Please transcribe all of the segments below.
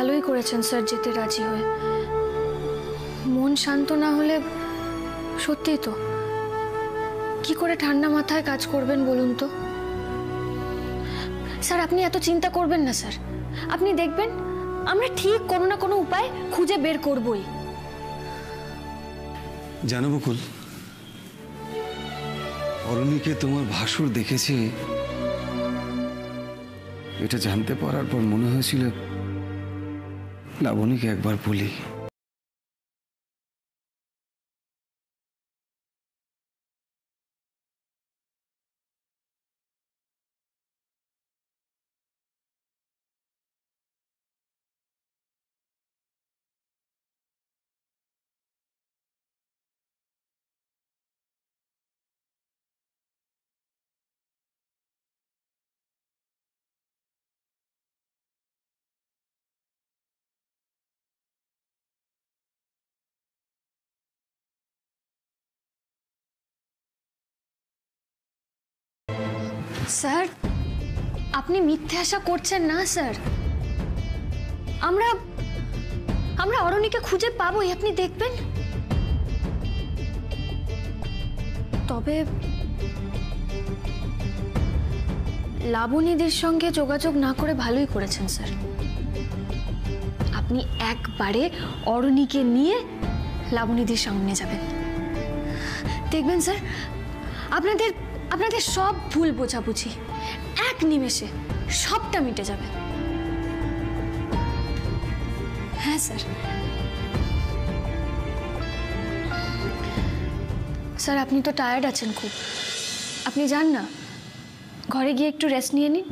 ভালোই করেছেন স্যার যেতে রাজি হয়ে। মন শান্ত না হলে সত্যিই তো কি করে ঠান্ডা মাথায় কাজ করবেন বলুন তো। স্যার আপনি এত চিন্তা করবেন না স্যার, আপনি দেখবেন আমরা ঠিক কোনো না কোনো উপায় খুঁজে বের করবই। জানো বকুল, অরুণীকে তোমার ভাসুর দেখেছি, এটা জানতে পারার পর মনে হয়েছিল লাবণীকে একবার বলি। স্যার আপনি মিথ্যে আশা করছেন না স্যার, আমরা অরুণীকে খুঁজে পাবোই, আপনি দেখবেন। তবে লাবণীদের সঙ্গে যোগাযোগ না করে ভালোই করেছেন স্যার। আপনি একবারে অরুণীকে নিয়ে লাবণীদের সামনে যাবেন, দেখবেন স্যার আপনাদের সব ভুল বোঝাবুঝি এক নিমেষে সবটা মিটে যাবে। হ্যাঁ স্যার। স্যার আপনি তো টায়ার্ড আছেন খুব, আপনি যান না, ঘরে গিয়ে একটু রেস্ট নিয়ে নিন।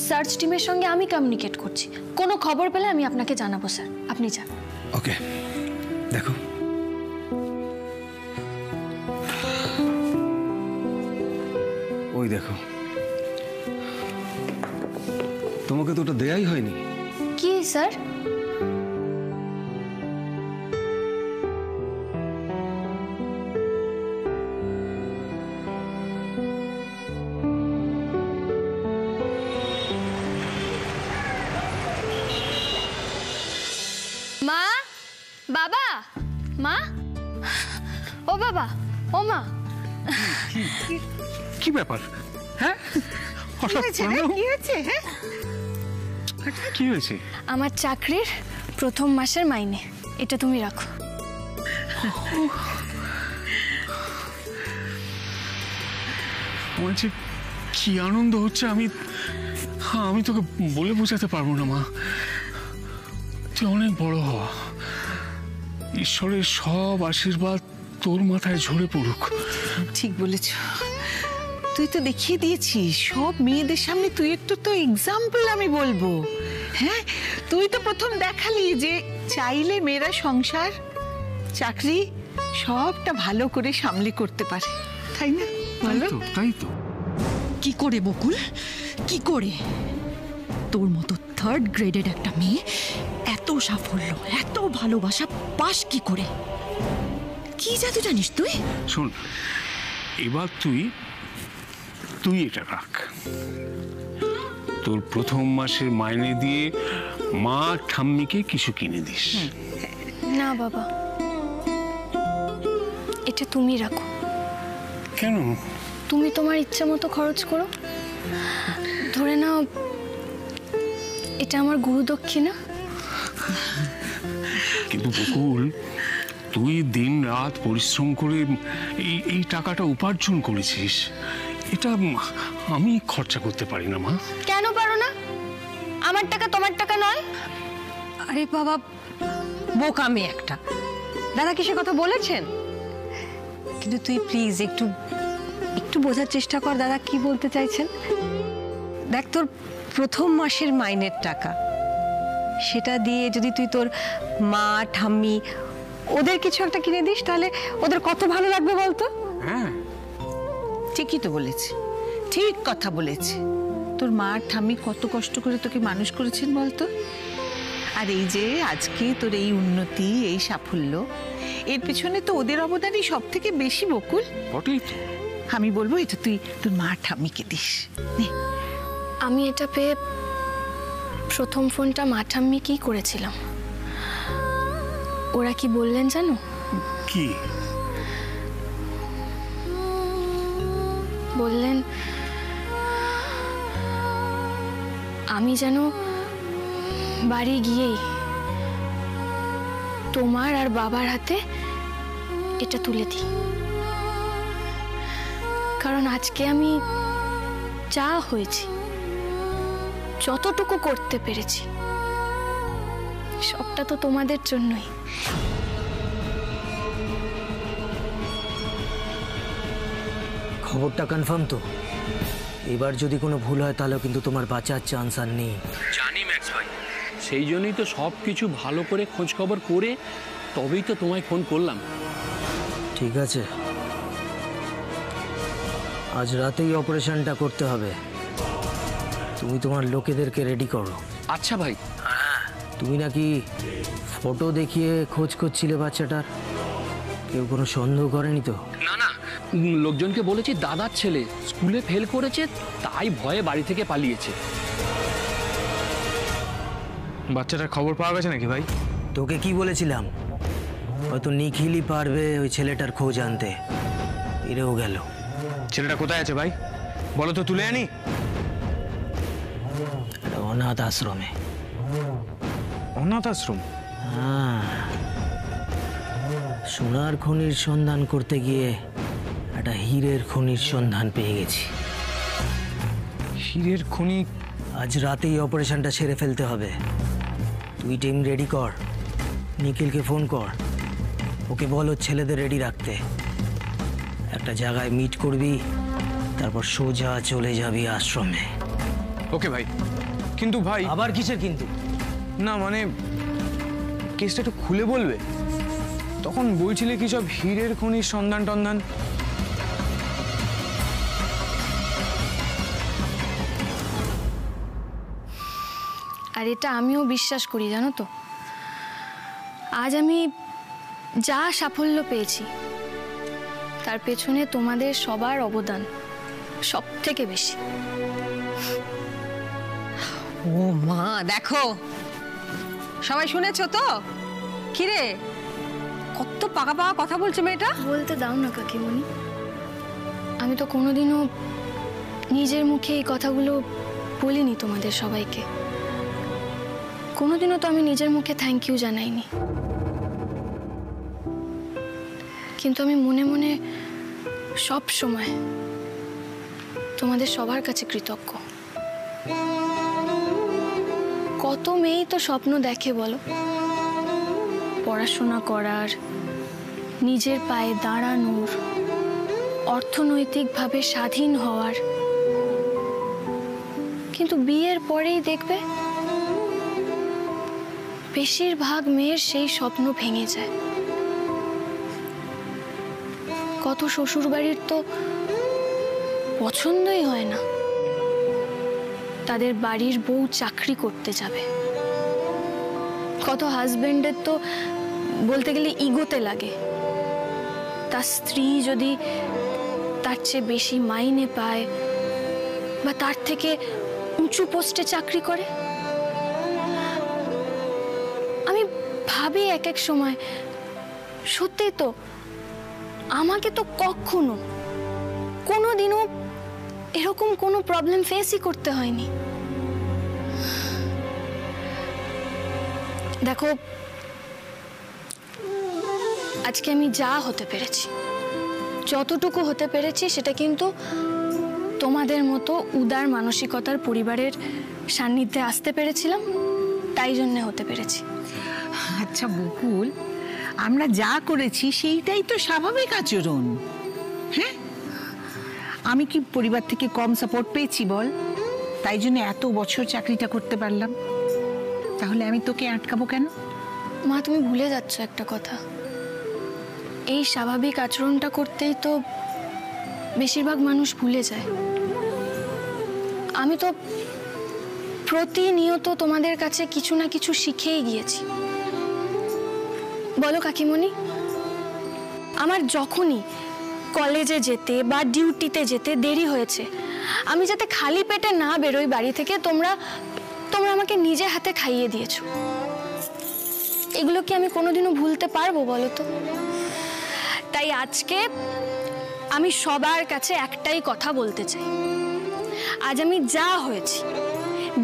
সার্চ টিমের সঙ্গে আমি কমিউনিকেট করছি, কোনো খবর পেলে আমি আপনাকে জানাবো স্যার, আপনি যান। ওকে, দেখো ওই দেখো, তোমাকে তো ওটা দেয়াই হয়নি। কি স্যার? মা, বাবা, মা, ও বাবা, ও মা। কি ব্যাপার? হ্যাঁ, কি হয়েছে? আমার চাকরির প্রথম মাসের মাইনে, এটা তুমি রাখো। আমার যে কি আনন্দ হচ্ছে আমি তোকে বলে বোঝাতে পারবো না মা। তুই অনেক বড় হ, ঈশ্বরের সব আশীর্বাদ তোর মাথায় ঝরে পড়ুক। ঠিক বলেছ, তুই তো দেখিয়ে দিয়েছিস সব মেয়েদের সামনে, তুই একটু তো এক্সাম্পল আমি বলবো। হ্যাঁ, তুই তো প্রথম দেখালি যে চাইলে মেয়েরা সংসার চাকরি সবটা ভালো করে সামলে করতে পারে, তাই না? ভালো, তাই তো। কি করে বকুল, কি করে তোর মতো থার্ড গ্রেডের একটা মেয়ে এত সাফল্য, এত ভালোবাসা পাস কি করে? কি জাদু জানিস তুই? শোন, এবার তুই এটা রাখ, তোর প্রথম মাসের মাইনে দিয়ে মা ঠাম্মিকে কিছু কিনে দিস। না বাবা, এটা তুমি রাখো। কেন? তুমি তোমার ইচ্ছা মতো খরচ করো, ধরে নাও এটা আমার গুরু দক্ষিণা। কিন্তু বকুল, তুই দিন রাত পরিশ্রম করে এই টাকাটা উপার্জন করেছিস, এটা আমি খরচা করতে পারি না মা। কেন পারো না? আমার টাকা তোমার টাকা নয়? আরে বাবা, বোকামি একটা। দাদা কি সে কথা বলেছেন? কিন্তু তুই প্লিজ একটু বোঝার চেষ্টা কর দাদা কি বলতে চাইছেন। দেখ, তোর প্রথম মাসের মাইনের টাকা, সেটা দিয়ে যদি তুই তোর মা ঠাম্মি ওদের কিছু একটা কিনে দিস, তাহলে ওদের কত ভালো লাগবে বলতো। হ্যাঁ, ঠিকই তো বলেছে, ঠিক কথা বলেছে। তোর মা ঠাম্মি কত কষ্ট করে তোকে মানুষ করেছেন বলতো। আর এই যে আজকে তোর এই উন্নতি, এই সাফল্য, এর পিছনে তো ওদের অবদানই সব থেকে বেশি বকুল। বটেই তো। আমি বলবো এটা তুই তোর মা ঠাম্মিকে দিস। আমি এটা পেয়ে প্রথম ফোনটা মাঠাম্মি কি করেছিলাম, ওরা কি বললেন জানো? কি বললেন আমি যেন বাড়ি গিয়েই তোমার আর বাবার হাতে এটা তুলে দিই, কারণ আজকে আমি যা হয়েছি, যতটুকু করতে পেরেছি, সবটা তো তোমাদের জন্যই। খবরটা কনফার্ম তো? এবার যদি কোনো ভুল হয় তাহলে কিন্তু তোমার বাঁচার চান্স আর নেই। জানি ম্যাক্স ভাই, সেই জন্যই তো সব কিছু ভালো করে খোঁজ খবর করে তবেই তো তোমায় ফোন করলাম। ঠিক আছে, আজ রাতেই অপারেশনটা করতে হবে। তুমি তোমার লোকেদেরকে রেডি করো। আচ্ছা ভাই। তুমি নাকি ফটো দেখিয়ে খোঁজ করছিলে বাচ্চাটার, কেউ কোনো সন্দেহ করেনি তো? না না, লোকজনকে বলেছি দাদার ছেলে স্কুলে ফেল করেছে, তাই ভয়ে বাড়ি থেকে পালিয়েছে। বাচ্চাটার খবর পাওয়া গেছে নাকি ভাই? তোকে কি বলেছিলাম, হয়তো নিখিলই পারবে ওই ছেলেটার খোঁজ আনতে। এরেও গেল। ছেলেটা কোথায় আছে ভাই, বলো তো, তুলে আনি। একটা অনাথ আশ্রমে। অনাথ আশ্রম? হ্যাঁ, সোনার খনির সন্ধান করতে গিয়ে একটা হীরের খনির সন্ধান পেয়ে গেছি। হীরের খনি? আজ রাতেই অপারেশনটা সেরে ফেলতে হবে। তুই টিম রেডি কর, নিখিলকে ফোন কর, ওকে বলো ছেলেদের রেডি রাখতে। একটা জায়গায় মিট করবি, তারপর সোজা চলে যাবি আশ্রমে। ওকে ভাই। কিন্তু ভাই, আবার কিসের কিন্তু? না মানে কেসটা একটু খুলে বলবে? তখন বলছিলে কি সব হীরের খনির সন্ধান টন্ধান। আর এটা আমিও বিশ্বাস করি, জানো তো। আজ আমি যা সাফল্য পেয়েছি তার পেছনে তোমাদের সবার অবদান সব থেকে বেশি। ও মা, দেখো সবাই শুনেছো তো? কিরে, কত পাকা পাকা কথা বলছে মেয়েটা। বলতে দাও না কাকিমণি, আমি তো কোনোদিনও নিজের মুখে এই কথাগুলো বলিনি তোমাদের সবাইকে। কোনোদিনও তো আমি নিজের মুখে থ্যাংক ইউ জানাইনি, কিন্তু আমি মনে মনে সব সময় তোমাদের সবার কাছে কৃতজ্ঞ। কত মেয়েই তো স্বপ্ন দেখে বলো, পড়াশোনা করার, নিজের পায়ে দাঁড়ানোর, অর্থনৈতিকভাবে স্বাধীন হওয়ার, কিন্তু বিয়ের পরেই দেখবে বেশিরভাগ মেয়ের সেই স্বপ্ন ভেঙে যায়। কত শ্বশুরবাড়ির তো পছন্দই হয় না তাদের বাড়ির বউ চাকরি করতে যাবে। কত হাজবেন্ডের তো বলতে গেলে ইগোতে লাগে তার স্ত্রী যদি তার চেয়ে বেশি মাইনে পায় বা তার থেকে উঁচু পোস্টে চাকরি করে। আমি ভাবি এক এক সময়, সত্যি তো আমাকে তো কখনো কোনোদিনও এরকম কোনো প্রবলেম ফেসই করতে হয়নি। দেখো, আজকে আমি যা হতে পেরেছি, যতটুকু হতে পেরেছি, সেটা কিন্তু তোমাদের মতো উদার মানসিকতার পরিবারের সান্নিধ্যে আসতে পেরেছিলাম, তাই জন্য হতে পেরেছি। আচ্ছা বকুল, আমরা যা করেছি সেইটাই তো স্বাভাবিক আচরণ। হ্যাঁ, আমি কি পরিবার থেকে কম সাপোর্ট পেয়েছি বল? তাই জন্য এত বছর চাকরিটা করতে পারলাম। তাহলে আমি তোকে আটকাবো কেন? মা, তুমি ভুলে যাচ্ছ একটা কথা। এই স্বাভাবিক আচরণটা করতেই তো বেশিরভাগ মানুষ ভুলে যায়। আমি তো প্রতিনিয়ত তোমাদের কাছে কিছু না কিছু শিখেই গিয়েছি। বলো কাকিমণি, আমার যখনই কলেজে যেতে বা ডিউটিতে যেতে দেরি হয়েছে, আমি যাতে খালি পেটে না বেরোই বাড়ি থেকে, তোমরা তোমরা আমাকে নিজে হাতে খাইয়ে দিয়েছো। এগুলো কি আমি কোনোদিনও ভুলতে পারবো বলো তো? তাই আজকে আমি সবার কাছে একটাই কথা বলতে চাই, আজ আমি যা হয়েছি,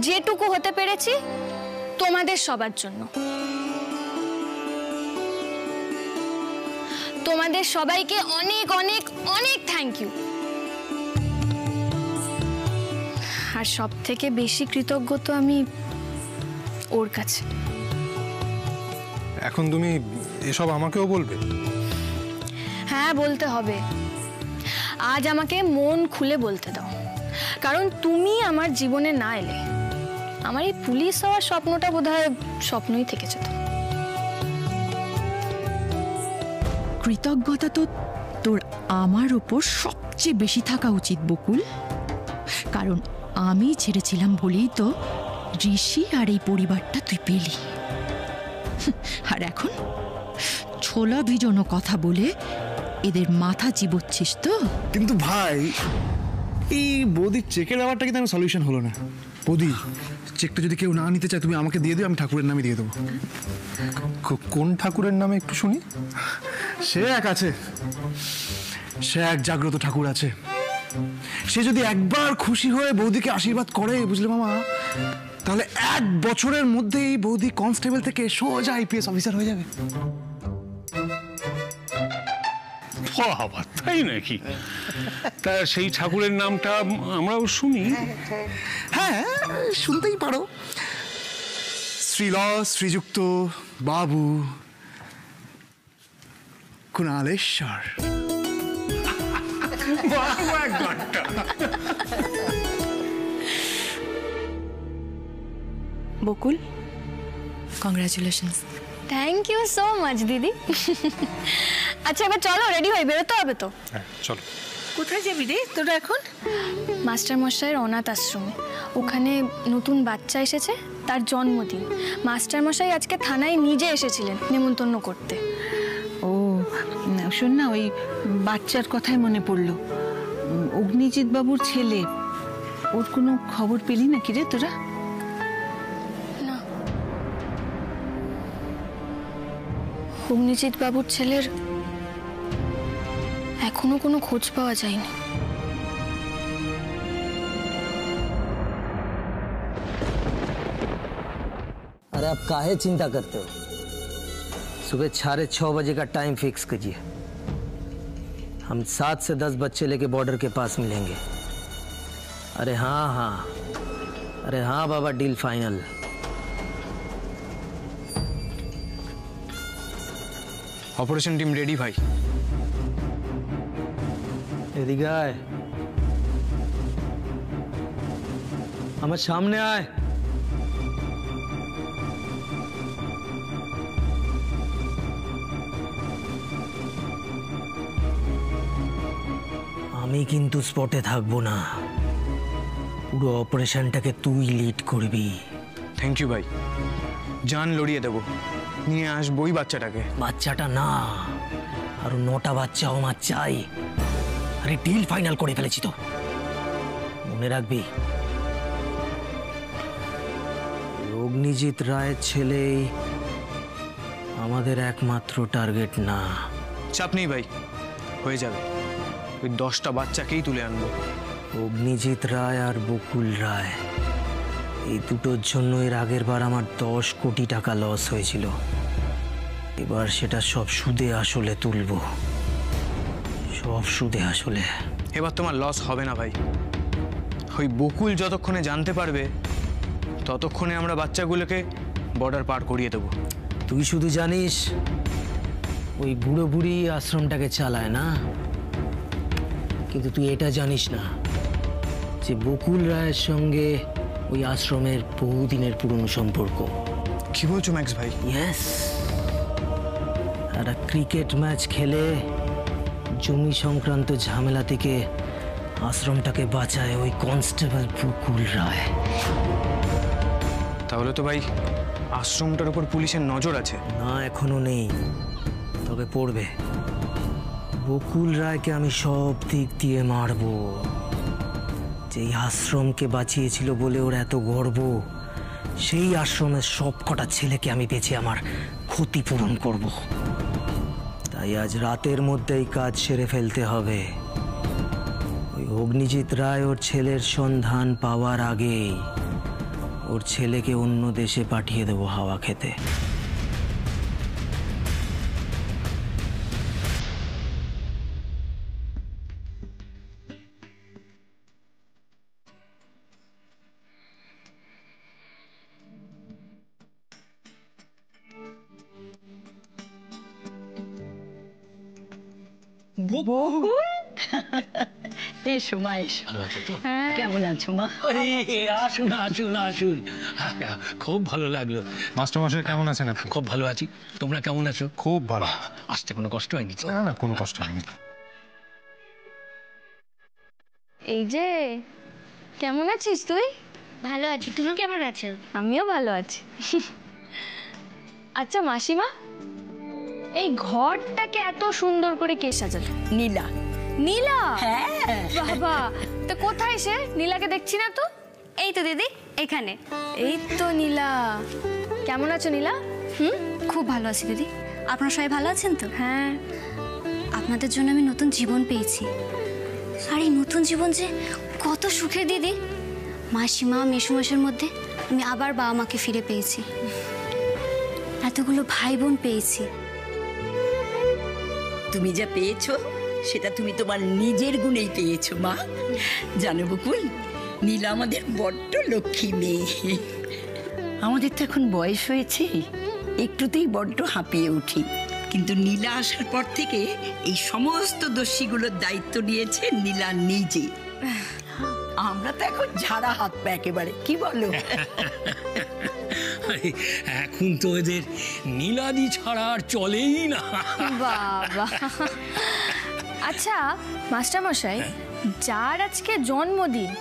যেটুকু হতে পেরেছি, তোমাদের সবার জন্য। তোমাদের সবাইকে অনেক অনেক অনেক থ্যাংক ইউ। আর সব থেকে বেশি কৃতজ্ঞ তো আমি ওর কাছে। এখন তুমি এসব আমাকেও বলবে? হ্যাঁ, বলতে হবে। আজ আমাকে মন খুলে বলতে দাও, কারণ তুমি আমার জীবনে না এলে আমার এই পুলিশ হওয়ার স্বপ্নটা বোধহয় স্বপ্নই থেকে যেত। কৃতজ্ঞতা তো তোর আমার ওপর সবচেয়ে বেশি থাকা উচিত বকুল, কারণ আমি ছেড়েছিলাম বলেই তো ঋষি আর এই পরিবারটা তুই পেলি। আর এখন ছোলা ভিজনো কথা বলে এদের মাথা চিবোচ্ছিস তো? কিন্তু ভাই, এই বৌদির চেকের ব্যাপারটা কিন্তু আমার সলিউশন হলো না। বৌদি, চেকটা যদি কেউ না নিতে চায় তুমি আমাকে দিয়ে দিও, আমি ঠাকুরের নামে দিয়ে দেবো। কোন ঠাকুরের নামে একটু শুনি? সে এক আছে, সে এক জাগ্রত ঠাকুর আছে। সে যদি একবার খুশি হয়ে বৌদিকে আশীর্বাদ করে, বুঝলে মামা, তাহলে 1 বছরের মধ্যেই বৌদি কনস্টেবল থেকে সোজা IPS অফিসার হয়ে যাবে। বাবা, তাই নাকি? তা সেই ঠাকুরের নামটা আমরাও শুনি। হ্যাঁ, শুনতেই পারো। শ্রীযুক্ত বাবু Kunaleshwar. Bakul, congratulations. Thank you so much দিদি। আচ্ছা, এবার চলো, রেডি হয়ে বেরোতে হবে তো। চলো। কোথায় যাবি রে তোরা এখন? মাস্টার মশাইয়ের অনাথ আশ্রমে, ওখানে নতুন বাচ্চা এসেছে, তার জন্মদিন। মাস্টার মশাই আজকে থানায় নিজে এসেছিলেন নেমন্তন্ন করতে। ও শোন না, ওই বাচ্চার কথাই মনে পড়লো। অগ্নিজিৎ বাবুর ছেলে, ওর কোনো খবর পেলি নাকি রে তোরা? না, অগ্নিজিৎ বাবুর ছেলের এখনো কোনো খোঁজ পাওয়া যায়নি। अरे आप काहे चिंता करते हो? सुबह 6:30 बजे का टाइम फिक्स कीजिए। हम 7 से 10 बच्चे लेके बॉर्डर के पास मिलेंगे। अरे हाँ बाबा, deal final. Operation team ready ভাই। এদিকে আয়, আমার সামনে আয়। আমি কিন্তু স্পটে থাকবো না, পুরো অপারেশনটাকে তুই লিড করবি। থ্যাংক ইউ ভাই, জান লড়িয়ে দেবো, নিয়ে আসবো ওই বাচ্চাটাকে। বাচ্চাটা না, আরো 9টা বাচ্চা আমার চাই। আরে ডিল ফাইনাল করে ফেলেছি তো, মনে রাখবি। অগ্নিজিৎ রায়ের ছেলেই আমাদের একমাত্র টার্গেট না। চাপ নেই ভাই, হয়ে যাবে। ওই 10টা বাচ্চাকেই তুলে আনবো। অগ্নিজিৎ রায় আর বকুল রায়, এই দুটোর জন্য এর আগের বার আমার 10 কোটি টাকা লস হয়েছিল। এবার সেটা সব সুদে আসলে তুলবো, সব সুদে আসলে। এবার তোমার লস হবে না ভাই। ওই বকুল যতক্ষণে জানতে পারবে, ততক্ষণে আমরা বাচ্চাগুলোকে বর্ডার পার করিয়ে দেবো। তুই শুধু জানিস ওই বুড়ো বুড়ি আশ্রমটাকে চালায় না, কিন্তু তুই এটা জানিস না যে বকুল রায়ের সঙ্গে ওই আশ্রমের বহুদিনের পুরনো সম্পর্ক। কি বলছো ম্যাক্স ভাই? ইয়েস, একটা ক্রিকেট ম্যাচ খেলে জমি সংক্রান্ত ঝামেলা থেকে আশ্রমটাকে বাঁচায় ওই কনস্টেবল বকুল রায়। তাহলে তো ভাই আশ্রমটার উপর পুলিশের নজর আছে। না, এখনো নেই, তবে পড়বে। বকুল রায়কে আমি সব দিক দিয়ে মারবো। যেই আশ্রমকে বাঁচিয়েছিল বলে ওর এত গর্ব, সেই আশ্রমের সব কটা ছেলেকে আমি বেঁচে আমার ক্ষতিপূরণ করব। তাই আজ রাতের মধ্যেই কাজ সেরে ফেলতে হবে। ওই অগ্নিজিৎ রায় ওর ছেলের সন্ধান পাওয়ার আগেই ওর ছেলেকে অন্য দেশে পাঠিয়ে দেবো হাওয়া খেতে। এসো মা, এসো। কেমন আছো মা? আসুন আসুন আসুন, খুব ভালো লাগলো। মাস্টারমশাই কেমন আছেন আপনি? খুব ভালো আছি, তোমরা কেমন আছো? খুব ভালো। আসতে কোনো কষ্ট হয়নি তো? না না, কোনো কষ্ট হয়নি। এই যে, কেমন আছিস তুই? ভালো আছি, তুমি কেমন আছো? আমিও ভালো আছি। আচ্ছা মাসিমা, এই ঘরটাকে এত সুন্দর করে কে সাজালো? নীলা। নীলা? হ্যাঁ। বাবা, তো কোথায় সে? নীলাকে দেখছি না তো। এই তো দিদি, এখানে। এই তো নীলা। কেমন আছো নীলা? খুব ভালো আছি দিদি। আপনারা সবাই ভালো আছেন তো? হ্যাঁ। আপনাদের জন্য আমি নতুন জীবন পেয়েছি। আর এই নতুন জীবন যে কত সুখের দিদি। মাসিমা মেসোমশাইয়ের মধ্যে আমি আবার বাবা মাকে ফিরে পেয়েছি, এতগুলো ভাই বোন পেয়েছি। তুমি যা পেয়েছো সেটা তুমি তোমার নিজের গুণেই পেয়েছো মা। জানো বকুল, নীলা আমাদের বড্ড লক্ষ্মী মেয়ে। আমাদের তো এখন বয়স হয়েছে, একটুতেই বড্ড হাঁপিয়ে উঠি, কিন্তু নীলা আসার পর থেকে এই সমস্ত দোষীগুলোর দায়িত্ব নিয়েছে নীলা নিজে। আমরা তো এখন ঝাড়া হাত পা একেবারে, কি বলো? এখন তো এদের নীলাদি ছাড়া আর চলেই না। বাবা। আচ্ছা মাস্টার মশাই, যার আজকে জন্মদিন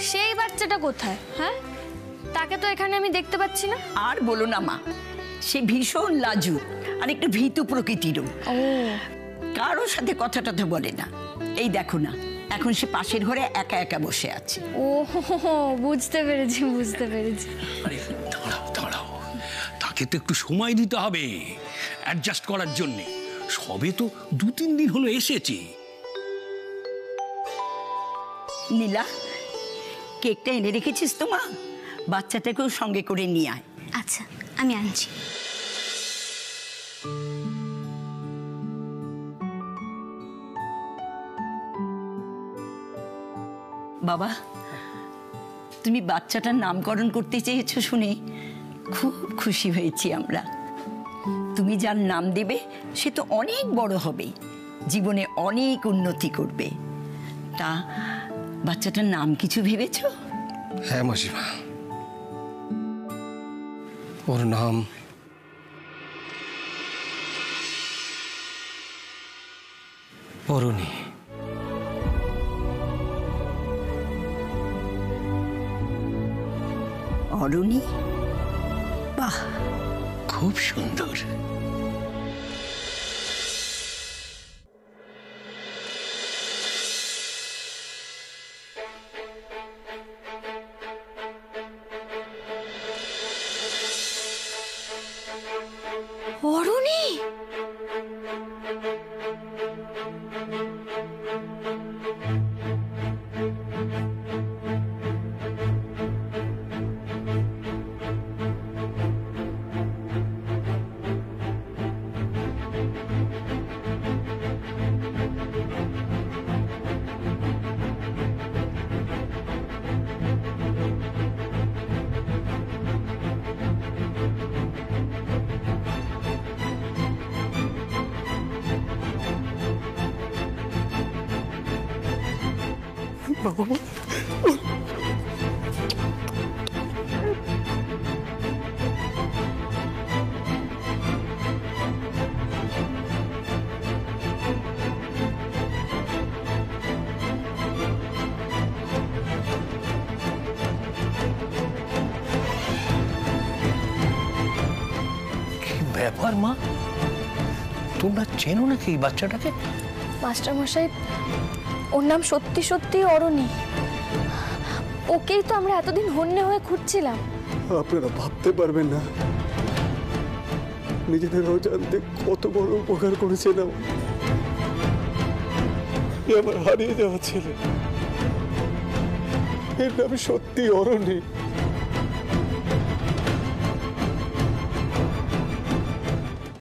সেই বাচ্চাটা কোথায়? হ্যাঁ, তাকে তো এখানে আমি দেখতে পাচ্ছি না। আর বলো না মা, সে ভীষণ লাজুক আর একটু ভীতু প্রকৃতিরও। ও, কারোর সাথে কথা টথা বলে না। এই দেখো না, এখন সে পাশের ঘরে একা একা বসে আছে। ও বুঝতে পেরেছি, বুঝতে পেরেছি। আরে দাঁড়াও দাঁড়াও, তাকে তো একটু সময় দিতে হবে অ্যাডজাস্ট করার জন্যে। সবে তো 2-3 দিন হলো এসেছে। নীলা, কেকটা এনে রেখেছিস তো মা? বাচ্চাটাকেও সঙ্গে করে নিয়ে আয়। আচ্ছা, আমি আনছি। বাবা, তুমি বাচ্চাটার নামকরণ করতে চেয়েছো শুনে খুব খুশি হয়েছি আমরা। তুমি যার নাম দেবে সে তো অনেক বড় হবে, জীবনে অনেক উন্নতি করবে। তা বাচ্চাটার নাম কিছু ভেবেছো? হ্যাঁ মাসিমা, ওর নাম অরুণী। অরুণী? বাহ, খুব সুন্দর। অরুণী? ব্যাপার মা, তোমরা চেনো নাকি এই বাচ্চাটাকে? মাস্টার মশাই, ওর নাম সত্যি সত্যি অরুণী। ওকেই তো আমরা এতদিন হন্যে হয়ে খুঁজছিলাম। আপনারা ভাবতে পারবেন না নিজেদের অজান্তে কত বড় উপকার করেছেন আমার হারিয়ে যাওয়া ছেলে। এর নামে সত্যি অরণ্যে